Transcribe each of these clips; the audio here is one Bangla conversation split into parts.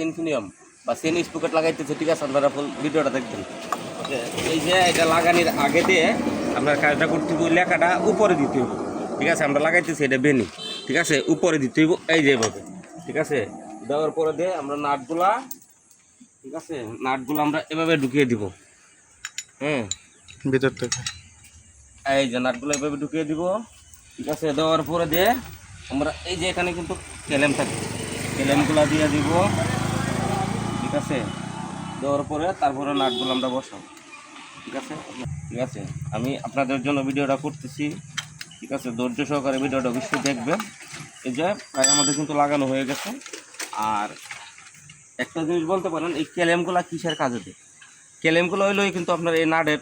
ইনফিনিয়াম বা চেন স্পকেট লাগাইতেছে, ঠিক আছে? আপনারা ফুল ভিডিওটা দেখবেন। এই যে এটা লাগানোর আগে দিয়ে আমরা কাজটা করতে হইব, লেখাটা উপরে দিতে হইব, ঠিক আছে? আমরা লাগাইতেছি এটা বেনি, ঠিক আছে? উপরে দিতে হইব এই যে এভাবে, ঠিক আছে? দেওয়ার পরে দিয়ে আমরা নাটগুলা, ঠিক আছে, নাটগুলো আমরা এভাবে ঢুকিয়ে দিব। ভিতর থেকে এই যে নাটগুলো এভাবে ঢুকিয়ে দিব, ঠিক আছে? দেওয়ার পরে দিয়ে আমরা এই যে এখানে কিন্তু কেলেম থাকে, কেলেমগুলো দিয়ে দিব, ঠিক আছে? দেওয়ার পরে তারপরে নাটগুলো আমরা বসাবো, ঠিক আছে? ঠিক আছে, আমি আপনাদের জন্য ভিডিওটা করতেছি, ঠিক আছে? ধৈর্য সহকারে ভিডিওটা অবশ্যই দেখবেন। এই যে প্রায় আমাদের কিন্তু লাগানো হয়ে গেছে। আর একটা জিনিস বলতে পারেন, এই কেলেমগুলা কিসের কাজে দেয়? কেলেমগুলো হইলেই কিন্তু আপনার এই নাটের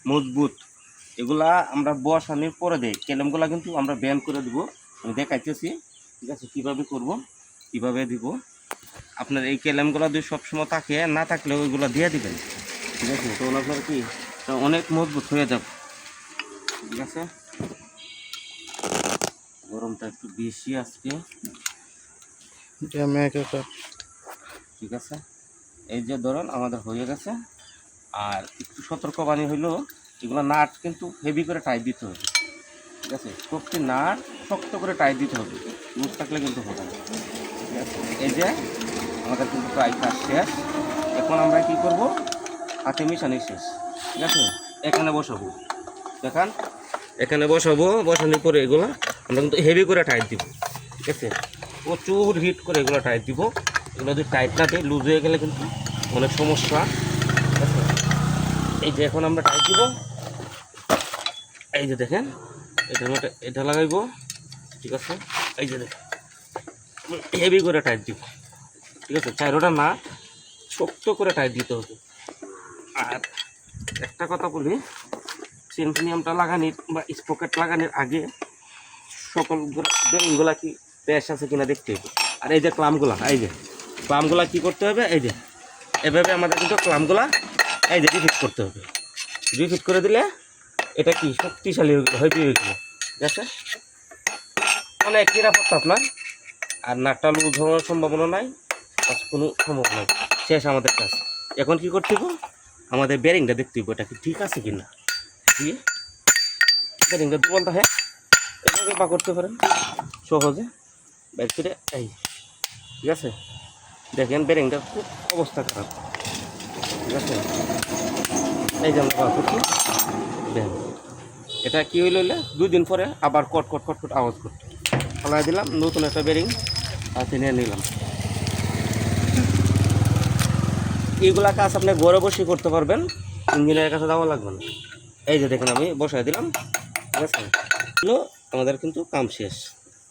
মজবুত, এগুলা আমরা বসানোর পরে দেয়। কেলেমগুলা কিন্তু আমরা ব্যান করে দিব, আমি দেখাইতেছি, ঠিক আছে? কীভাবে করব, কীভাবে দিব। আপনার এই কেলেমগুলো যদি সবসময় থাকে, না থাকলে ওইগুলো দিয়ে দিবেন, ঠিক আছে? তখন আপনার কি অনেক মজবুত হয়ে যাবে, ঠিক আছে? গরমটা একটু বেশি আজকে, ঠিক আছে? এই যে ধরুন আমাদের হয়ে গেছে। আর একটু সতর্কবাণী হইলো, এগুলো নাট কিন্তু হেভি করে টাইট দিতে হবে, ঠিক আছে? প্রতি নাট শক্ত করে টাইট দিতে হবে, লুজ থাকলে কিন্তু হবে না, ঠিক আছে? এই যে আমাদের কিন্তু প্রায় কাজ শেষ। এখন আমরা কি করব, হাতে মিশানি শেষ, ঠিক আছে? এখানে বসাবো, দেখান, এখানে বসাবো। বসানোর পরে এগুলো আমরা কিন্তু হেভি করে টাইট দিব, ঠিক আছে? প্রচুর হিট করে এগুলো টাইট দিব। এগুলো যদি টাইট না দিই, লুজ হয়ে গেলে কিন্তু অনেক সমস্যা, ঠিক আছে? এই যে এখন আমরা টাইট দিব, এই যে দেখেন, এটার মধ্যে এটা লাগাইব, ঠিক আছে? এই যে দেখেন হেভি করে টাইট দিব, ঠিক আছে? চাইরোটা না, শক্ত করে টাইট দিতে হবে। আর একটা কথা বলি, সিনফিনিয়ামটা লাগানির বা স্পকেট লাগানোর আগে সকল বেলগুলা কি প্যাশ আছে কিনা দেখতে হবে। আর এই যে ক্লামগুলা, এই যে ক্লামগুলা কি করতে হবে, এই যে এভাবে আমাদের কিন্তু ক্লামগুলা এই যে রিফিট করতে হবে। রিফিট করে দিলে এটা কি শক্তিশালী হয়ে গেল, ঠিক আছে? অনেক নিরাপত্তা আপনার। আর নাটটা লুজ হওয়ার সম্ভাবনা নাই, কোনো সম্ভাবনা নাই। শেষ আমাদের কাজ। এখন কি করতে হবে, আমাদের বেরিংটা দেখতে হবে এটা কি ঠিক আছে কিনা। দিয়ে বেরিংটা দুর্বল থাকে, এভাবে বা করতে পারেন সহজে বের করে, এই ঠিক আছে? দেখেন বেরিংটা খুব অবস্থা খারাপ, ঠিক আছে? এই যে আমরা বা করছি, দেখেন এটা কি হইলে 2 দিন পরে আবার কট কট কট কট আওয়াজ করতে ফলাই দিলাম, নতুন একটা বেরিং হাতে নিয়ে নিলাম। এইগুলা কাজ আপনি ঘরে বসে করতে পারবেন, ইঞ্জিনিয়ারের কাছে যাওয়া লাগবে না। এই যে দেখেন আমি বসাই দিলাম, ঠিক আছে? আমাদের কিন্তু কাম শেষ,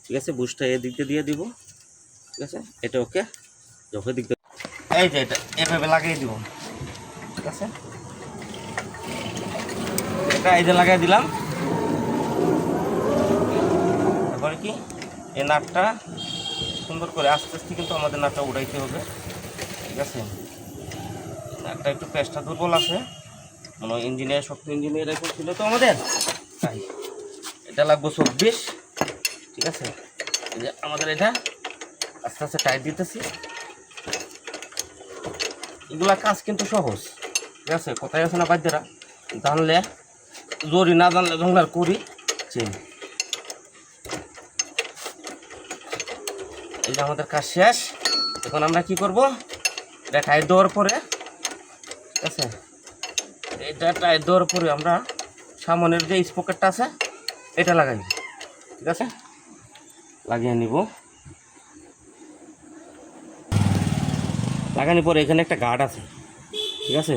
ঠিক আছে? বুশটা এদিক দিয়ে দিব, ঠিক আছে? এটা ওকে, যখন দিক দিয়ে এই যে এটা এভাবে লাগিয়ে দিব, ঠিক আছে? এটা এই যে লাগাই দিলাম। তারপরে কি এই নাটটা সুন্দর করে আস্তে আস্তে কিন্তু আমাদের নাটটা উঠাইতে হবে, ঠিক আছে? নাটটা একটু পেস্টটা দুর্বল আছে, মনে হয় ইঞ্জিনিয়ার শক্ত ইঞ্জিনিয়ার এখন ছিল তো আমাদের, তাই এটা লাগবে 24, ঠিক আছে? এই যে আমাদের এটা আস্তে আস্তে টাইট দিতেছি। এগুলা কাজ কিন্তু সহজ, ঠিক আছে? কোথায় আছে না বাদ্যরা জানলে, জরি না জানলে জঙ্গলার করি চেন। এই যে আমাদের কাজ শেষ। এখন আমরা কি করব, এটা টাইট দেওয়ার পরে, ঠিক আছে? এটা টাইট দেওয়ার পরে আমরা সামনের যে স্পকেটটা আছে এটা লাগাই, ঠিক আছে? লাগিয়ে নিব। লাগানোর পরে এখানে একটা গার্ড আছে, ঠিক আছে?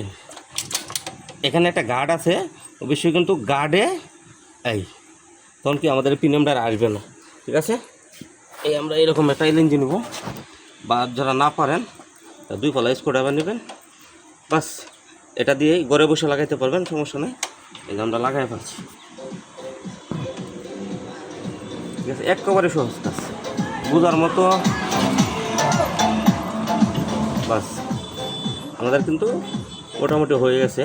এখানে একটা গার্ড আছে, অবশ্যই কিন্তু গার্ডে এই তখন কি আমাদের পিনিয়ামটা আসবে না, ঠিক আছে? এই আমরা এরকম একটা এলএনজি নেব, বা যারা না পারেন তা 2 ফলা স্ক্রুড্রাইভার নেবেন, বাস এটা দিয়েই ঘরে বসে লাগাইতে পারবেন, সমস্যা নেই। এই যে আমরা লাগাই পারছি, ঠিক আছে? একেবারে সহজ কাজ, বোঝার মতো। বাস আমাদের কিন্তু মোটামুটি হয়ে গেছে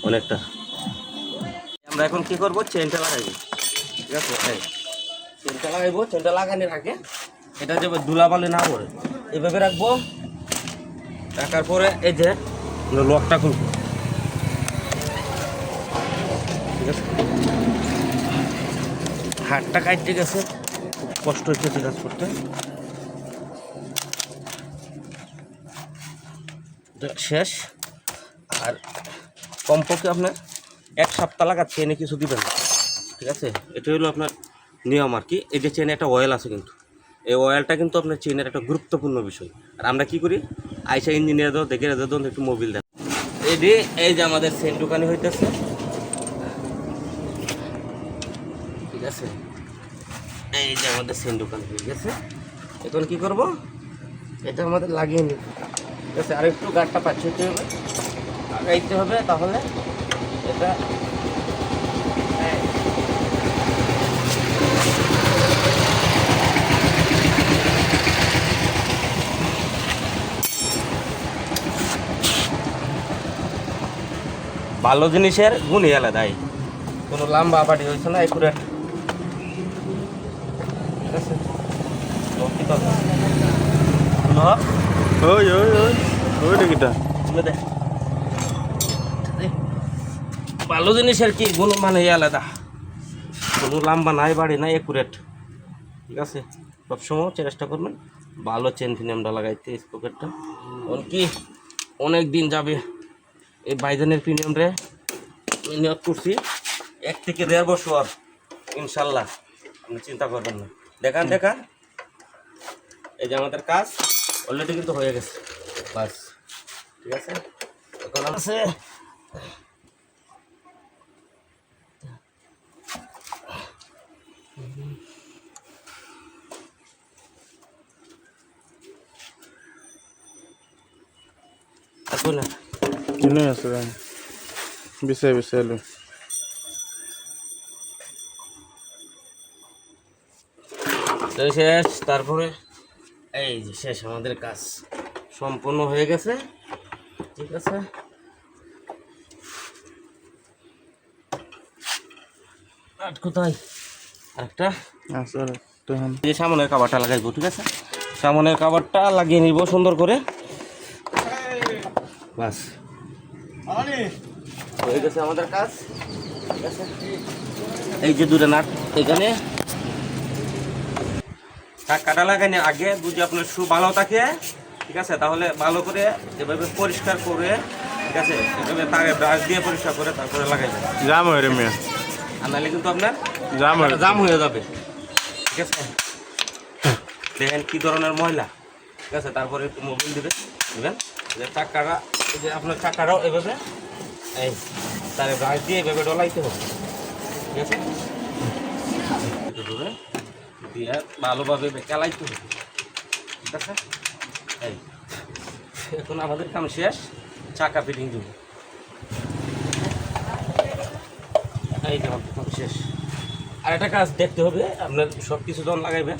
অনেকটা। আমরা এখন কি করব, চেনটা লাগাইব, ঠিক আছে? এই চেনটা লাগাইব। চেনটা লাগানোর আগে এটা যে ধুলাবালি না পড়ে এভাবে রাখবো, রাখার পরে এই যে লকটা খুলবো, ঠিক আছে। হাতটা কাটতে গেছে, খুব কষ্ট হচ্ছে কাজ করতে। শেষ। আর কমপক্ষে আপনার 1 সপ্তাহ লাগা চেনে কিছু দিবেন, ঠিক আছে। এটা হলো আপনার নিয়ম আর কি। এই যে চেনে একটা অয়েল আছে, কিন্তু এই অয়েলটা কিন্তু আপনার চেনের একটা গুরুত্বপূর্ণ বিষয়। আর আমরা কি করি, আইসা ইঞ্জিনিয়ার দাও দেখে দাও একটু মোবিল দেন। এই যে আমাদের চেন দোকানি হইতেছে, ঠিক আছে। এই যে আমাদের চেন দোকান হয়ে গেছে। এখন কি করব, এটা আমাদের লাগিয়ে নিই, ঠিক আছে। আর একটু গাড়টা পাচ্ছিতে হবে, লাগাইতে হবে, তাহলে এটা ভালো জিনিসের গুণই আলাদাই। কোনো লম্বা বাড়ি হয়েছে না, একুরেট, ঠিক আছে। ভালো জিনিসের কি গুণ মানে আলাদা, কোনো লম্বা নাই বাড়ি নাই, একুরেট, ঠিক আছে। সবসময় চেষ্টা করবেন ভালো চেন ফিনামটা লাগাইতে। স্পকেটটা কি অনেক দিন যাবে এই বাইজানের প্রিমিয়ামরে নিয়োগ করছি, 1 থেকে 1.5 বছর ইনশাল্লাহ, আপনি চিন্তা করবেন না। দেখান এই যে আমাদের কাজ অলরেডি কিন্তু হয়ে গেছে, বাস, ঠিক আছে। এখন আছে না কিনে আছে বিষয় শেষ। তারপরে এই যে শেষ, আমাদের কাজ সম্পূর্ণ হয়ে গেছে, ঠিক আছে। আর কোথায় আরেকটা এই যে সামনের কাভারটা লাগাইবো, ঠিক আছে। সামনের কাভারটা লাগিয়ে নিব সুন্দর করে, বাস হয়ে গেছে আমাদের কাজ, ঠিক আছে। এই যে দুটো নাট এখানে কাটা লাগাইনি আগে, যদি আপনার শু ভালো থাকে, ঠিক আছে, তাহলে ভালো করে এভাবে পরিষ্কার করে, ঠিক আছে, এভাবে তারে ব্রাশ দিয়ে পরিষ্কার করে তারপরে লাগাইবেন। জাম হয়ে মেয়ে, আর নাহলে কিন্তু আপনার জাম হয়ে যাবে, ঠিক আছে। দেখেন কি ধরনের ময়লা, ঠিক আছে। তারপরে একটু মোবিল দিবেন, যে চাকাটা, এই যে আপনার চাকাটাও এভাবে এই তারে ব্রাশ দিয়ে এভাবে ডলাইতে হবে, ঠিক আছে। দিয়ে ভালোভাবে চালাইতে হবে, ঠিক আছে। এই এখন আমাদের কাম শেষ, চাকা ফিটিং দেব, এই যে আমাদের কাম শেষ। আর একটা কাজ দেখতে হবে, আপনার সব কিছু যখন লাগাইবেন,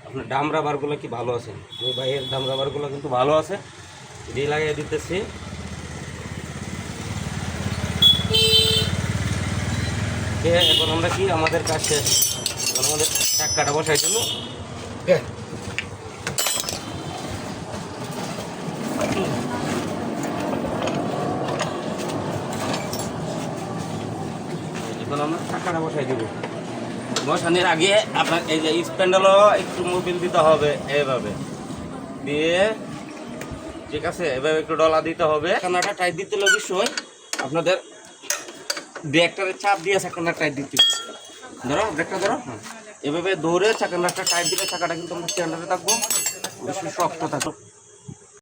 আপনার ডাম রাবারগুলো কি ভালো আছে। ওই ভাইয়ের ডাম রাবারগুলো কিন্তু ভালো আছে, দিয়ে লাগিয়ে দিতেছি। এখন আমরা কি, আমাদের কাজ শেষ, এখন আমাদের চাকাটা বসাই দেবো। এখন আমরা চাকাটা বসাই দেবো। বসানোর আগে আপনার এই যে স্প্যান্ডেলও একটু মোবিল দিতে হবে, এইভাবে দিয়ে, ঠিক আছে। এভাবে একটু ডলা দিতে হবে। চাকাটা টাইট দিতে হলে অবশ্যই আপনাদের ব্রেকটারে চাপ দিয়ে চাকাটা টাইট দিতে, ধরো ব্রেকটা ধরো, এভাবে দৌড়ে চাকাটা টাইট দিলে চাকাটা কিন্তু আমরা স্ট্যান্ডার্ডে থাকবো, বেশি শক্ত থাকবো।